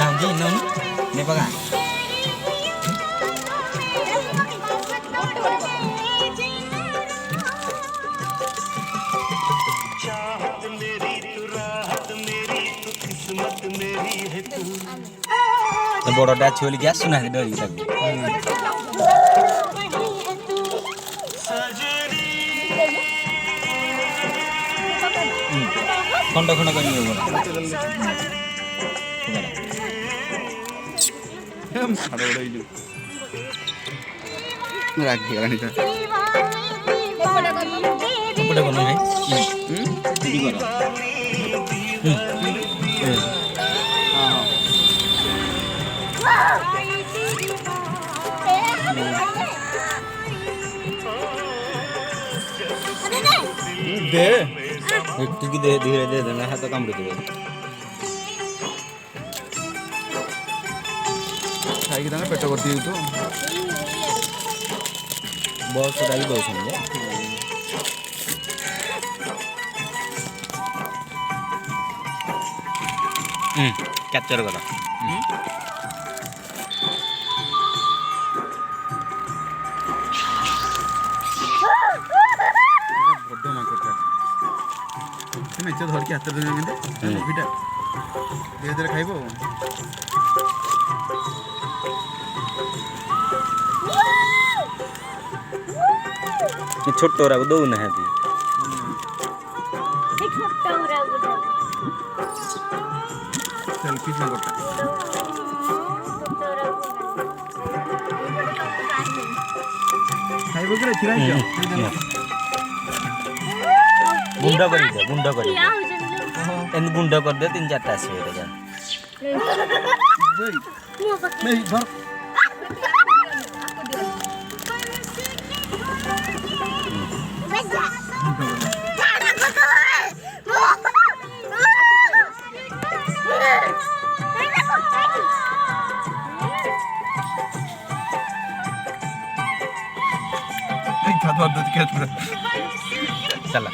थांबजी known ने बघा चाहत मेरी तू राहत मेरी तू किस्मत मेरी है तू तो बड़टा छोली क्या सुना है डरी तक खंड खंड कर लियो हम खड़े उड़ाइलु राख दिया रानी का ऊपर बनो है टीवी करो दे एक की दे धीरे दे देना है तो कम रुक खाई की पेट करती तो बहुत डाली दो समझे कैप्चर करो बड़ मार्केट निचे धर के हाथ मुभिटा धीरे धीरे खाइब छोट दौना है सेल्फी में गोटा खाइब कि खिरा गुंडा कर दे एन गुंडा कर दे 3-4टा आसबे जा नहीं धर चला